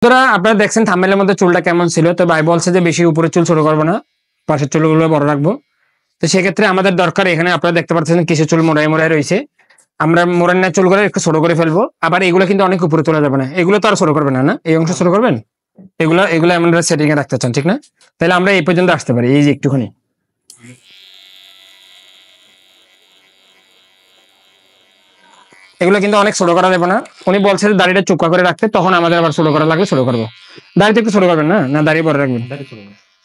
তোরা আপনারা দেখছেন থাম্বনেলের মধ্যে চুলটা কেমন ছিল, তো ভাই বলছে যে বেশি উপরে চুল ছোট করবো না, পাশের চুলগুলো বড় রাখবো। তো সেক্ষেত্রে আমাদের দরকার, এখানে আপনারা দেখতে পাচ্ছেন কিছু চুল মোড়ায় মোড়ায় রয়েছে, আমরা মোড়ার না চুল করে একটু ছোট করে ফেলবো। আবার এগুলো কিন্তু অনেক উপরে তোলা যাবে না, এগুলো তো আর ছোট করবেন না, এই অংশ ছোট করবেন, এগুলো আমরা সেটিং এ রাখতে চান, ঠিক না? তাহলে আমরা এই পর্যন্ত আসতে পারি, এই যে একটুখানি। এগুলো কিন্তু অনেক ছোট করা যাবে না। উনি বলছে যে দাড়িটা চুপকা করে রাখতে, তখন আমাদের আবার ছোট করা লাগবে, ছোট করবো। দাড়িটা একটু ছোট করবেন না, না দাড়ি বড় রাখবেন?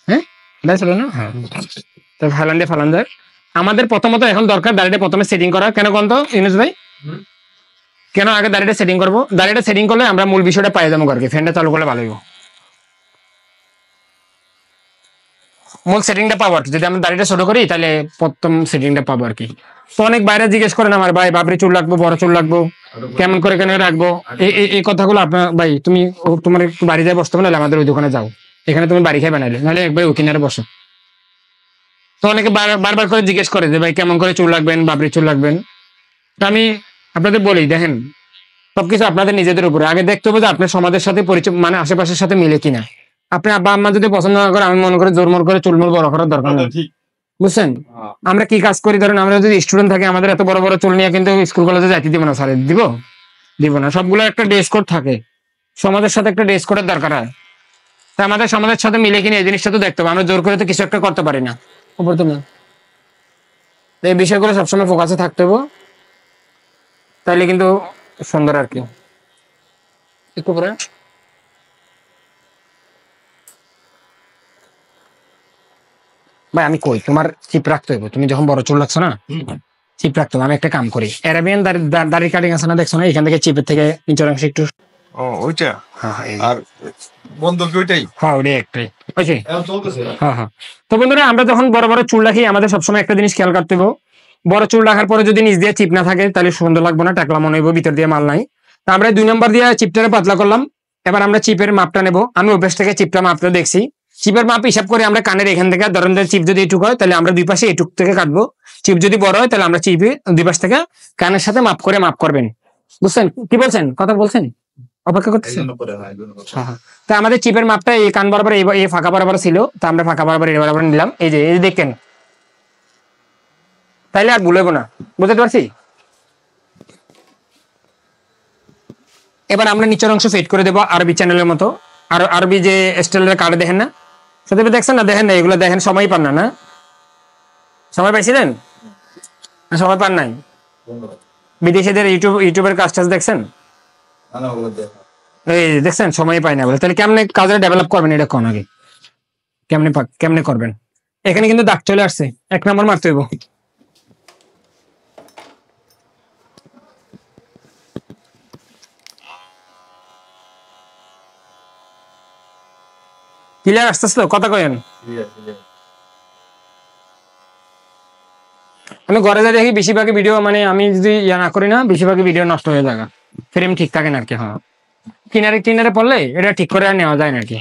হ্যাঁ, দাড়ি ছোট না, হ্যাঁ। তো ফালান যায়। আমাদের প্রথমত এখন দরকার দাড়িটা প্রথমে সেটিং করা। কেন কোন ইউনুস ভাই, কেন আগে দাড়িটা সেটিং করবো? দাড়িটা সেটিং করলে আমরা মূল বিষয়টা পাই যাবো আর কি, ফ্যানটা চালু করলে ভালো হইব। মূল সেটিংটা পাবো আর কি, যদি আমরা দাড়িটা ছোট করি তাহলে প্রথম সেটিংটা পাবো আর কি। তো অনেক বাইরে জিজ্ঞেস করেন আমার ভাই বাবরি চুল রাখবো, বড় চুল রাখবো, কেমন করে কেন রাখবো, এই কথাগুলো আপনার ভাই তুমি তোমার একটু বাড়ি যায় বসতে হবে, নাহলে আমাদের ওই দোকানে যাও, এখানে তুমি বাড়ি খাই বানাইলে, নাহলে একবার ওই কিনারে বসো। তো অনেকে বারবার করে জিজ্ঞেস করে যে ভাই কেমন করে চুল রাখবেন, বাবরি চুল রাখবেন। তো আমি আপনাদের বলি, দেখেন সবকিছু আপনাদের নিজেদের উপরে, আগে দেখতে হবে যে আপনার সমাজের সাথে পরিচয়, মানে আশেপাশের সাথে মিলে কিনা। আপনি আব্বা আম্মা যদি পছন্দ না করে, আমি মনে করি জোরমোর করে চুলমুল বড় করার দরকার নেই, বুঝছেন? আমরা কি কাজ করি, ধরেন আমরা যদি স্টুডেন্ট থাকি, আমাদের এত বড় বড় চুল নিয়ে কিন্তু স্কুল কলেজে যাইতে দিব না, স্যার দিব না। সবগুলো একটা ড্রেস কোড থাকে, সমাজের সাথে একটা ড্রেস কোডের দরকার হয়। তা আমাদের সমাজের সাথে মিলে কিনা এই জিনিসটা তো দেখতে হবে, আমরা জোর করে তো কিছু একটা করতে পারি না, উপর তো না। এই বিষয়গুলো সবসময় ফোকাসে থাকতে হবে, তাইলে কিন্তু সুন্দর আর কি। একটু পরে ভাই আমি কই, তোমার চিপ রাখতে হবে, তুমি যখন বড় চুল রাখছো না, চিপ রাখতে হবে। আমি একটা কাম করি, অ্যারাবিয়ান দাড়ি কাটিং আছে না, দেখছো না, এখান থেকে চিপের থেকে নিচের অংশ একটু, ওইটা আর বন্ধ কি ওইটাই? হ্যাঁ ওইটাই একটাই ওইছে। হ্যাঁ। তো বন্ধুরা, আমরা যখন বড় বড় চুল রাখি, আমাদের সবসময় একটা জিনিস খেয়াল করতে হবে, বড় চুল রাখার পরে যদি নিচ দিয়ে চিপ না থাকে তাহলে সুন্দর লাগবে না, টাকলা মনে হইব, ভিতর দিয়ে মাল নাই। তো আমরা 2 নম্বর দিয়ে চিপটারে পাতলা করলাম। এবার আমরা চিপের মাপটা নেব। আমি অভ্যাস থেকে চিপটা মাপটা দেখছি, চিপের মাপ হিসাব করে আমরা কানের এখান থেকে, ধরেন চিপ যদি এটুক হয় তাহলে আমরা দুই পাশে এটুক থেকে কাটবো, চিপ যদি বড় হয় তাহলে আমরা চিপে দুই পাশ থেকে কানের সাথে মাপ করে মাপ করবেন, বুঝছেন? কি বলছেন, কথা বলছেন, অপেক্ষা করতেছেন? তা আমাদের চিপের মাপটা এই কান বরাবর, এই ফাঁকা বরাবর ছিল, তা আমরা ফাঁকা বরাবর এই বরাবর নিলাম, এই যে দেখেন, তাইলে আর ভুল হইব না, বুঝতে পারছি? এবার আমরা নিচের অংশ ফিট করে দেবো আরবি চ্যানেলের মতো। আর আরবি যে স্টাইলের কার্ড দেখেন না, সত্যি দেখছেন না? দেখেন না, এগুলো দেখেন, সময় পান না, সময় পাইছিলেন? সময় পান নাই? বিদেশিদের ইউটিউবের কাজ টাজ দেখছেন, এই দেখছেন, সময় পাই না বলে। তাহলে কেমনে কাজটা ডেভেলপ করবেন, এটা কোন আগে কেমনে করবেন? এখানে কিন্তু দাগ চলে আসছে, 1 নম্বর মারতে হইব। ক্লিয়ার আসতেছে তো, কথা কয়েন? আমি ঘরে যা দেখি বেশিরভাগই ভিডিও, মানে আমি যদি ইয়া না করি না, বেশিরভাগই ভিডিও নষ্ট হয়ে যায়, ফ্রেম ঠিক থাকে না আর কি। হ্যাঁ, কিনারে পড়লে এটা ঠিক করে আর নেওয়া যায় না আর কি।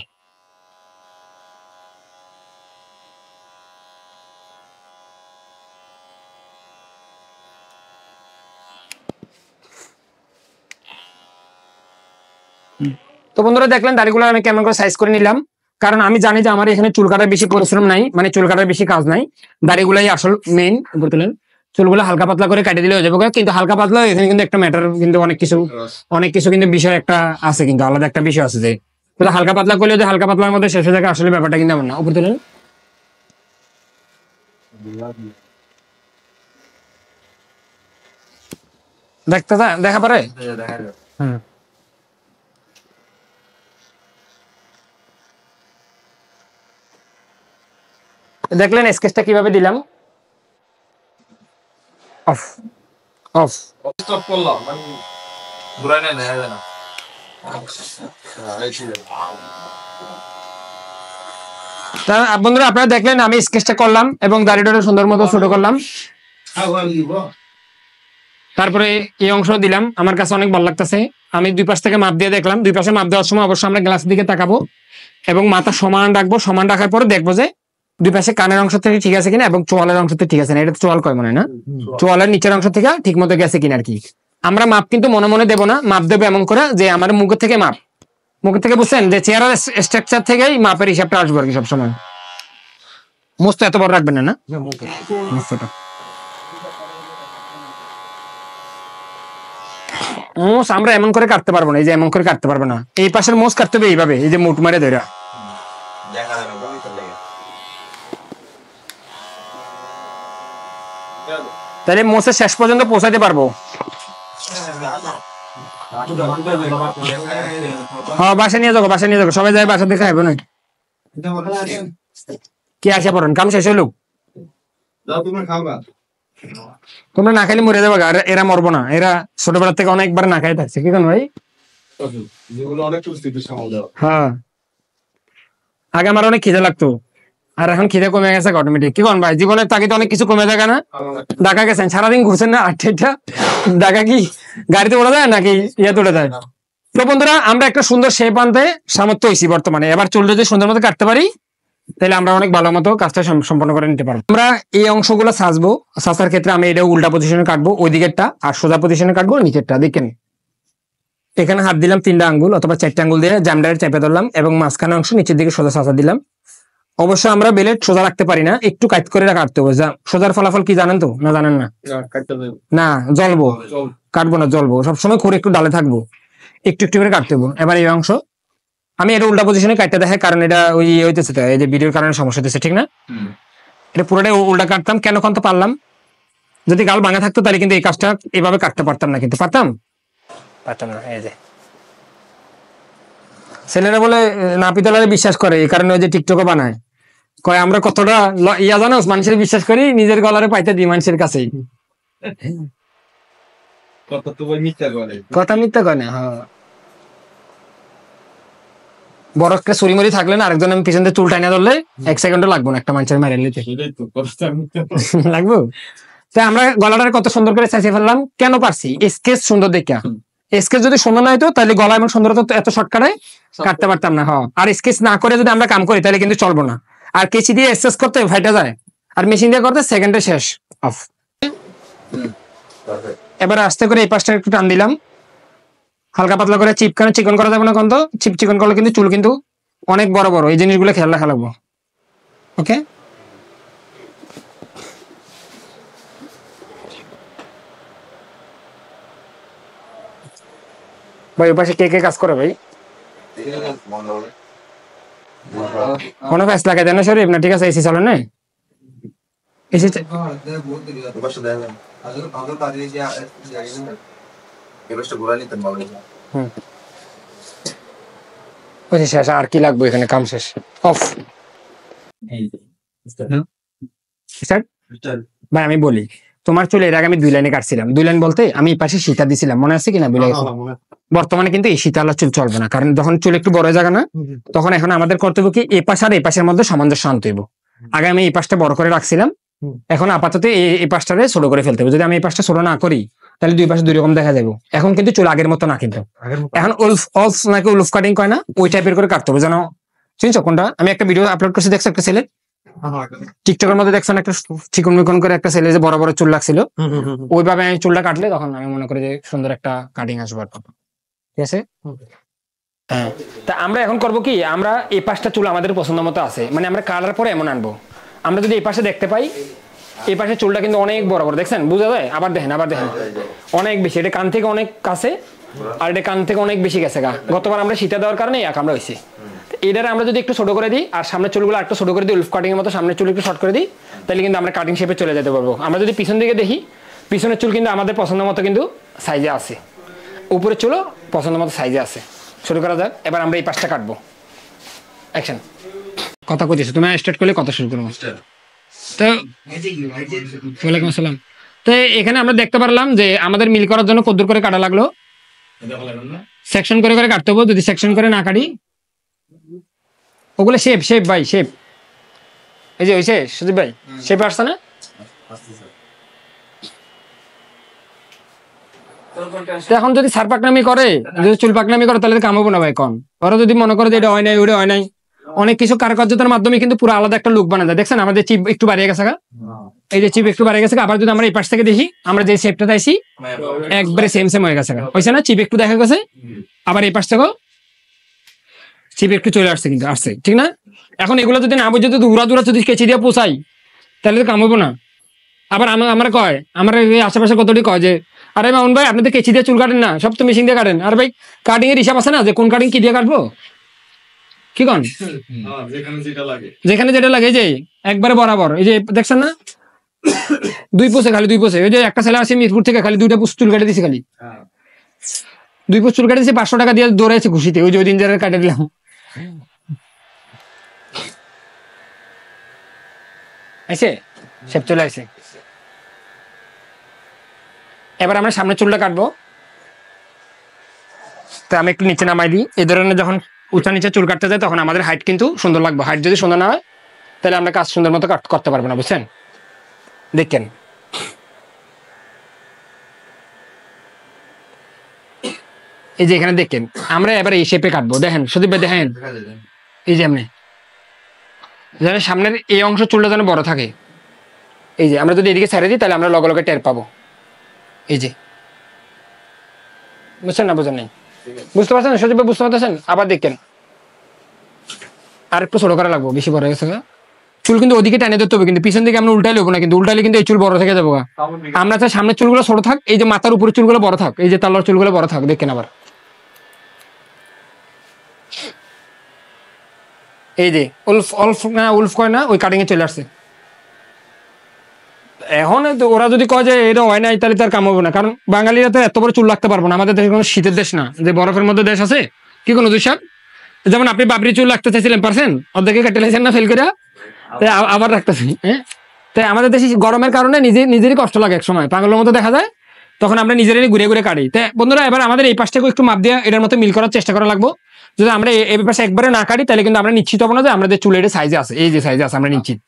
তো বন্ধুরা দেখলেন দাড়িগুলো আমি কেমন করে সাইজ করে নিলাম, কারণ আমি জানি যে আমার এখানে চুল কাটার বেশি পরিশ্রম নাই, মানে চুল কাটার বেশি কাজ নাই, দাড়িগুলাই আসল মেইন। বুঝলেন, চুলগুলো হালকা পাতলা করে কাটে দিলে হয়ে যাবে, কিন্তু হালকা পাতলা এখানে কিন্তু একটা ম্যাটার, কিন্তু অনেক কিছু কিন্তু বিষয় একটা আছে, কিন্তু আলাদা একটা বিষয় আছে, যে হালকা পাতলা করলে যে হালকা পাতলার মধ্যে শেষ হয়ে যায়, আসলে ব্যাপারটা কিন্তু এমন না। উপর তুলেন, দেখা পারে। হ্যাঁ, দেখলেন স্কেচটা কিভাবে দিলাম, অফ অফ স্টপ করলাম, মানে ঘুরাই না না। বন্ধুরা আপনারা দেখলেন আমি স্কেচটা করলাম এবং দাড়িটা সুন্দর মতো ছোট করলাম, তারপরে এই অংশ দিলাম। আমার কাছে অনেক ভালো লাগতেছে। আমি দুই পাশ থেকে মাপ দিয়ে দেখলাম, দুই পাশে মাপ দেওয়ার সময় অবশ্যই আমরা গ্লাসের দিকে তাকাবো এবং মাথা সমান রাখবো। সমান রাখার পরে দেখবো যে দুই পাশে কানের অংশ থেকে ঠিক আছে কিনা এবং চোয়ালের অংশ থেকে ঠিক আছে না। এটা চোয়াল কয় মনে না, চোয়ালের নিচের অংশ থেকে ঠিক মতো গেছে কিনা আর কি। আমরা মাপ কিন্তু মনে মনে দেবো না, মাপ দেবো এমন করে যে আমার মুখের থেকে মাপ, মুখ থেকে বুঝছেন যে চেহারার স্ট্রাকচার থেকেই মাপের হিসাবটা আসবে আর কি সবসময়। মোজ তো এত বড় রাখবেন না, না ছোট। মোজ আমরা এমন করে কাটতে পারবো না, এই যে এমন করে কাটতে পারবো না, এই পাশের মোজ কাটতে হবে এইভাবে, এই যে মুঠ মারে ধরে। তাহলে মোষের শেষ পর্যন্ত পৌঁছাতে পারবো। হ্যাঁ বাসা নিয়ে যাবো, বাসা নিয়ে যাবো, সবাই যায় বাসা দেখে খাইবো না। কি আসে পড়েন, কাম শেষ হইলো, তোমরা না খাইলে মরে যাবো, আর এরা মরবো না, এরা ছোটবেলা থেকে অনেকবার না খাই থাকছে। কি কেন ভাই? হ্যাঁ আগে আমার অনেক খিদে লাগতো, আর এখন খিদে কমে গেছে অটোমেটিক। কি কোন ভাই, জীবনের তাগিদে অনেক কিছু কমে যায় না? ঢাকা গেছেন সারাদিন ঘুরছেন না, 8টা ঢাকা কি গাড়িতে উড়ে যায় নাকি ইয়েতে উড়ে যায়? তো বন্ধুরা আমরা একটা সুন্দর শেপ আনতে সামর্থ্য হয়েছি বর্তমানে। এবার চুলটা যদি সুন্দর মতো কাটতে পারি তাহলে আমরা অনেক ভালো মতো কাজটা সম্পন্ন করে নিতে পারবো। আমরা এই অংশগুলো সাজবো, সাজার ক্ষেত্রে আমি এটা উল্টা পজিশনে কাটবো ওই দিকেরটা, আর সোজা পজিশনে কাটবো নিচেরটা। দেখেন এখানে হাত দিলাম 3টা আঙ্গুল অথবা 4টা আঙ্গুল দিয়ে জামডারে চেপে ধরলাম এবং মাঝখানে অংশ নিচের দিকে সোজা সাজা দিলাম। অবশ্য আমরা বেলেট সোজা রাখতে পারি না, একটু কাট করে কাটতে হবে। সোজার ফলাফল কি জানেন তো, না জানেন না? না জ্বলবো, কাটবো না, জ্বলবো। সবসময় করে একটু ডালে থাকবো, একটু একটু করে কাটতে হবে। এবার এই অংশ আমি এটা উল্টা পজিশনে কাটতে দেখাই, কারণ এটা ওই হইতেছে, এই যে ভিডিওর কারণে সমস্যা হচ্ছে, ঠিক না? এটা পুরোটাই উল্টা কাটতাম কেন, কোন তো পারলাম। যদি গাল ভাঙা থাকতো তাহলে কিন্তু এই কাজটা এভাবে কাটতে পারতাম না, কিন্তু পারতাম না। এই যে ছেলেরা বলে নাপিতলারে বিশ্বাস করে, এই কারণে ওই যে টিকটকে বানায়, কয় আমরা কতটা ইয়া জানো, মানুষের বিশ্বাস করি, নিজের গলারে পাইতে দিই মানুষের কাছেই। কথা মিথ্যা কয় না। হ্যাঁ বড় একটা ছুরি থাকলে না, আরেকজন আমি পিছন দিয়ে চুল টাইনা ধরলে 1 সেকেন্ডও লাগবো না একটা মানুষের মারে নিতে লাগবো। তাই আমরা গলাটার কত সুন্দর করে চাইছে ফেললাম, কেন পারছি? স্কেচ সুন্দর দেখা। স্কেচ যদি সুন্দর না হইতো তাহলে গলা এবং সুন্দরতা এত শর্টকাটে কাটতে পারতাম না। হ্যাঁ আর স্কেচ না করে যদি আমরা কাম করি তাহলে কিন্তু চলবো না। আর কেচি দিয়ে স্কেচ করতে ফাইটা যায়, আর মেশিন দিয়ে করতে সেকেন্ডে শেষ অফ। এবার আস্তে করে এই পাশটা একটু টান দিলাম, হালকা পাতলা করে। চিকন করা যাবে না, কিন্তু চিকন করলে কিন্তু চুল কিন্তু অনেক বড় বড়, এই জিনিসগুলো খেয়াল রাখা লাগবো। ওকে ভাই ওই পাশে কে কে কাজ করে ভাই? কোনো ফ্যাস লাগাই দেয় না শরীফ না? ঠিক আছে এসি চলে না, এসি শেষ। আর কি লাগবে এখানে, কাম শেষ অফ। ভাই আমি বলি, তোমার চুলে এর আগে আমি 2 লাইনে কাটছিলাম। 2 লাইন বলতে আমি এই পাশে সীতা দিছিলাম, মনে আছে কিনা? বর্তমানে কিন্তু এই সীতালা চুল চলবে না, কারণ যখন চুল একটু বড় জায়গা না, তখন এখন আমাদের কর্তব্য কি এই পাশ আর এই পাশের মধ্যে সামঞ্জস্য আনতে হইব। আগে আমি এই পাশটা বড় করে রাখছিলাম, এখন আপাতত এই পাশটারে ছোট করে ফেলতে হবে। যদি আমি এই পাশটা ছোট না করি তাহলে 2 পাশে 2 রকম দেখা যাবে। এখন কিন্তু চুল আগের মতো না, কিন্তু এখন উলফ নাকি উলফ কাটিং কয় না, ওই টাইপের করে কাটতে হবে। যেন চিনছো কোনটা? আমি একটা ভিডিও আপলোড করছি, দেখছো একটা ছেলে টিকটকের মধ্যে, দেখছেন একটা চিকন মিকন করে একটা ছেলে যে বড় বড় চুল লাগছিল, ওইভাবে আমি চুলটা কাটলে তখন আমি মনে করি যে সুন্দর একটা কাটিং আসবে। ঠিক আছে? হ্যাঁ তা আমরা এখন করবো কি, আমরা এই পাশটা চুল আমাদের পছন্দ মতো আছে, মানে আমরা কাটার পরে এমন আনবো। আমরা যদি এই পাশে দেখতে পাই, এই পাশে চুলটা কিন্তু অনেক বড় বড়, দেখছেন? বুঝা যায়? আবার দেখেন অনেক বেশি, এটা কান থেকে অনেক কাছে, আর এটা কান থেকে অনেক বেশি গেছে গা। গতবার আমরা শীতে দেওয়ার কারণে এক আমরা হয়েছি। এটার আমরা যদি একটু ছোট করে দিই আর সামনের চুলগুলো একটু ছোট করে দিই, উলফ কাটিং এর মতো সামনের চুল একটু শর্ট করে দিই, তাহলে কিন্তু আমরা কাটিং শেপে চলে যেতে পারবো। আমরা যদি পিছন দিকে দেখি, পিছনের চুল কিন্তু আমাদের পছন্দ মতো কিন্তু সাইজে আছে, উপরের চুলও পছন্দ মতো সাইজে আছে। শুরু করা যাক। এবার আমরা এই পাশটা কাটবো। অ্যাকশন। কথা কইতেছো তুমি, স্টার্ট করলে কথা শুরু করবো। তো ওয়ালাইকুম আসসালাম। তো এখানে আমরা দেখতে পারলাম যে আমাদের মিল করার জন্য কদ্দুর করে কাটা লাগলো, সেকশন করে করে কাটতে হবে। যদি সেকশন করে না কাটি, ওগুলো শেপ ভাই, শেপ এই যে হয়েছে সুদীপ ভাই, শেপ আসছে না? এখন যদি সার পাকনামি করে, যদি চুল পাকনামি করে, তাহলে কাম হবো না ভাই। কন ওরা যদি মনে করে যে এটা হয় নাই, ওটা হয় নাই, অনেক কিছু কারুকার্যতার মাধ্যমে কিন্তু পুরো আলাদা একটা লুক বানা যায়। দেখছেন আমাদের চিপ একটু বাড়িয়ে গেছে, এই যে চিপ একটু বাড়িয়ে গেছে। আবার যদি আমরা এই পাশ থেকে দেখি, আমরা যে শেপটা চাইছি একবারে সেম হয়ে গেছে, হয়েছে না? চিপ একটু দেখা গেছে, আবার এই পাশ থেকেও চিপ একটু চলে আসছে, কিন্তু আসছে ঠিক না। এখন এগুলো যদি না বুঝে যদি উড়া দুরা যদি কেচি দিয়ে পোষাই তাহলে তো কাম হইব না। আবার আমার কয়, আমার এই আশেপাশে কতটি কয় যে আরে মামুন ভাই আপনি তো কেচি দিয়ে চুল কাটেন না, সব তো মেশিন দিয়ে কাটেন। আর ভাই কাটিং এর হিসাব আছে না, যে কোন কাটিং কি দিয়ে কাটবো, কি কন, যেখানে যেটা লাগে যে একবারে বরাবর। এই যে দেখছেন না, 2 পোষে, খালি 2 পোষে। ওই যে একটা ছেলে আসে মিরপুর থেকে, খালি 2টা পোষ চুল কেটে দিছে, খালি 2 পোষ চুল কেটে দিছে, 500 টাকা দিয়ে দৌড়াইছে খুশিতে। ওই যে ওই দিন যারা কাটে দিলাম। আইছে সব চলে আসে। এবার আমরা সামনে চুলটা কাটবো। তো আমি একটু নিচে নামাই দিই। এই ধরনের যখন উঁচা নিচে চুল কাটতে যায় তখন আমাদের হাইট কিন্তু সুন্দর লাগবে। হাইট যদি সুন্দর না হয় তাহলে আমরা কাজ সুন্দর মতো করতে পারবো না, বুঝছেন। দেখেন এই যে এখানে দেখেন আমরা এবার এই শেপে কাটবো। দেখেন সুদীপ ভাই, দেখেন এই যে এমনি যেন সামনের এই অংশ চুলটা যেন বড় থাকে। এই যে আমরা যদি এদিকে ছেড়ে দিই তাহলে আমরা লগে লগে টের পাবো। এই যে বুঝছেন না, বুঝেন নাই, বুঝতে পারছেন সুদীপ ভাই, বুঝতে পারতেছেন। আবার দেখেন আর একটু ছোট করা লাগবো, বেশি বড় হয়ে গেছে। চুল কিন্তু ওদিকে টানে ধরতে হবে, কিন্তু পিছন দিকে আমরা উল্টাই লবো না, কিন্তু উল্টাইলে কিন্তু এই চুল বড় থেকে যাবো। আমরা চাই সামনের চুলগুলো ছোট থাক, এই যে মাথার উপরে চুলগুলো বড় থাক, এই যে তালার চুলগুলো বড় থাক। দেখেন আবার এই যে উলফ কয় না, ওই কাটিং এ চলে আসছে। এখন ওরা যদি কয় যে এটা হয় নাই তাহলে তার কাম হবে না, কারণ বাঙালিরা তো এত বড় চুল রাখতে পারবো না। আমাদের দেশ কোনো শীতের দেশ না যে বরফের মধ্যে দেশ আছে, কি কোনো দুই সাহেব। যেমন আপনি বাবরি চুল রাখতে চাইছিলেন, পারছেন, অর্ধেকে কেটে লাইছেন না ফেল করে, আবার রাখতেছি। হ্যাঁ, তাই আমাদের দেশে গরমের কারণে নিজেরই কষ্ট লাগে, এক সময় পাগলের মতো দেখা যায়, তখন আমরা নিজেরাই ঘুরে ঘুরে কাটি। তাই বন্ধুরা এবার আমাদের এই পাশটাকে একটু মাপ দিয়ে এটার মতো মিল করার চেষ্টা করা লাগবো। যদি আমরা এই পাশে একবারে না কাটি তাহলে কিন্তু আমরা নিশ্চিত হবো না যে আমাদের চুলের সাইজে আছে, এই যে সাইজে আছে আমরা নিশ্চিত।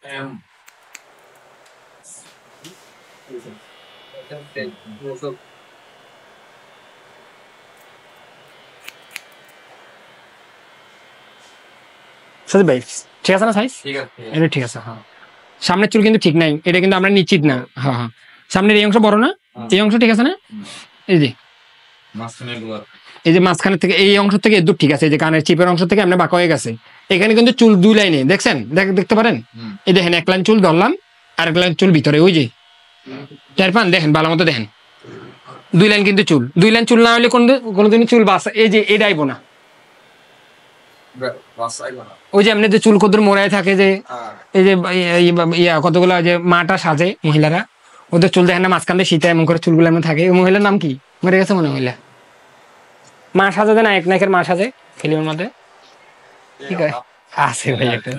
সত্যি ভাই ঠিক আছে না সাইজ? এটা ঠিক আছে। হ্যাঁ, সামনের চুল কিন্তু ঠিক নাই, এটা কিন্তু আমরা নিশ্চিত না। হ্যাঁ হ্যাঁ, সামনের এই অংশ বড় না, এই অংশ ঠিক আছে না, এই যে এই যে মাঝখানের থেকে এই অংশ থেকে দূর ঠিক আছে, এই যে কানের চিপের অংশ থেকে আমরা বাঁকা হয়ে গেছে। এখানে কিন্তু চুল 2 লাইনে, দেখছেন, দেখতে পারেন। এই দেখেন 1 লাইন চুল ধরলাম, আর 1 লাইন চুল ভিতরে, ওই যে টের পান, দেখেন ভালো মতো দেখেন 2 লাইন কিন্তু চুল। 2 লাইন চুল না হলে কোনোদিন চুল বাস, এই যে এটা আইবো না। ওই যে এমনি যে চুল কদ্দুর মোড়ায় থাকে, যে এই যে কতগুলো যে মাটা সাজে মহিলারা, ওদের চুল দেখেন না মাঝখান দিয়ে শীতে এমন করে চুলগুলো এমন থাকে। ওই মহিলার নাম কি মরে গেছে মনে, মহিলা মা সাজে না, এক নায়কের মা সাজে ফিল্মের মধ্যে, ঠিক আছে ভাই একটা।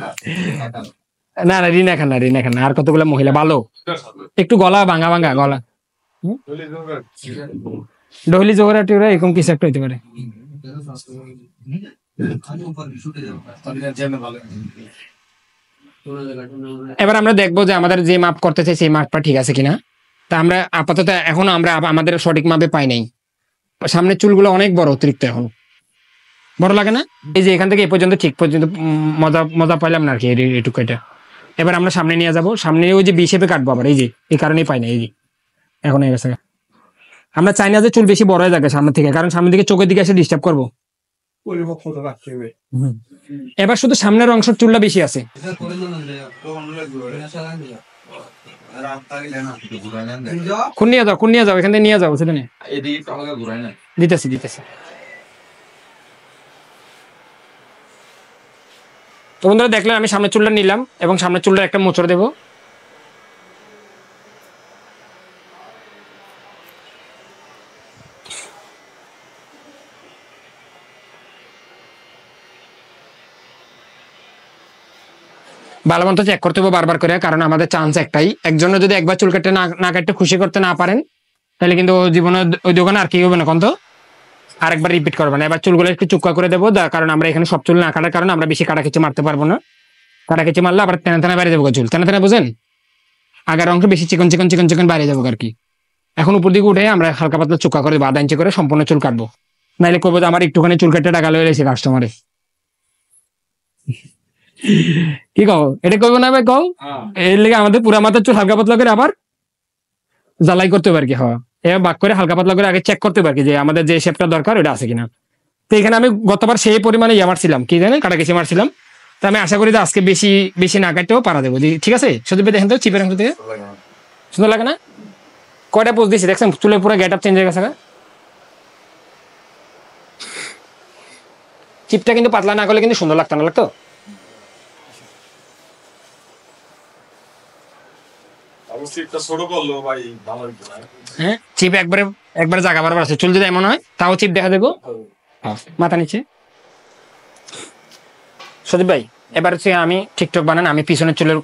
না না, রিনা খান্না, আর কতগুলো মহিলা ভালো, একটু গলা ভাঙা গলা, ডহলি জোহরা টিওরা এরকম কিছু একটা হইতে পারে। এবার আমরা দেখবো যে আমাদের যে মাপ করতে চাই সেই মাপটা ঠিক আছে কিনা। তা আমরা আপাতত এখন আমরা আমাদের সঠিক মাপে পাই নাই। সামনের চুলগুলো অনেক বড়, অতিরিক্ত এখন বড় লাগে না। এই যে এখান থেকে এই পর্যন্ত ঠিক পর্যন্ত মজা পাইলাম না আর কি, এটুকু এটা। এবার আমরা সামনে নিয়ে যাবো, সামনে ওই যে বি শেপে কাটবো আবার, এই যে এই কারণেই পাই না, এই যে এখন হয়ে গেছে। আমরা চাই না যে চুল বেশি বড় হয়ে যাবে সামনে থেকে, কারণ সামনের দিকে চোখের দিকে এসে ডিস্টার্ব করবো। এবার শুধু সামনের অংশের চুলটা বেশি আছে। কোন নিয়ে যাও এখান থেকে নিয়ে যাও, সেটা নিয়ে দিতেছি। তো বন্ধুরা দেখলেন আমি সামনের চুলটা নিলাম এবং সামনের চুলটা একটা মোচড় দেবো। ভালো মতো চেক করতে হবে বারবার করে, কারণ আমাদের চান্স একটাই, একজনের যদি একবার চুল কাটতে না কাটতে খুশি করতে না পারেন তাহলে কিন্তু জীবনে ওই দোকানে আর কি হবে না, কত আরেকবার রিপিট করবে না। এবার চুলগুলো একটু চুক্কা করে দেবো, কারণ আমরা এখানে সব চুল না কাটার কারণে আমরা বেশি কাটাখিচি মারতে পারবো না। কাটাখিচি মারলে আবার তেনা বেড়ে যাবো চুল, তেনা বুঝেন, আগের অংশ বেশি চিকন বাইরে যাবো আর কি। এখন উপর দিকে উঠে আমরা হালকা পাতলা চুক্কা করে 1/2 ইঞ্চি করে সম্পূর্ণ চুল কাটবো, নাইলে করবো যে আমার একটুখানি চুল কেটে টাকা লয়ে রয়েছে কাস্টমারে। কি কও, এটা করবো না ভাই, কও এর লেগে আমাদের পুরা মাথার চুল হালকা পাতলা করে আবার জ্বালাই করতে পারি কি। হ্যাঁ, এবার বাক করে হালকা পাতলা করে আগে চেক করতে পারি যে আমাদের যে শেপটা দরকার ওটা আছে কিনা। তো এখানে আমি গতবার সেই পরিমাণে ইয়ে মারছিলাম, কি জানেন, কাটা কেচি মারছিলাম। তো আমি আশা করি যে আজকে বেশি বেশি না কাটতেও পারা দেবো। ঠিক আছে, সুদীপ ভাই দেখেন তো চিপের অংশ থেকে সুন্দর লাগে না? কয়টা পোজ দিয়েছি দেখছেন, চুলের পুরো গেট আপ চেঞ্জ হয়ে গেছে না? চিপটা কিন্তু পাতলা না করলে কিন্তু সুন্দর লাগতো না, লাগতো? অবশ্যই একটা ছোট করলো ভাই ভালো হইতো না। হ্যাঁ, চিপ একবারে একবারে জায়গা বারবার আছে, চুল যদি এমন হয় তাও চিপ দেখা দেবো। মাথা নিচে। সুদীপ ভাই এবার হচ্ছে আমি টিকটক বানান, আমি পিছনের চুলের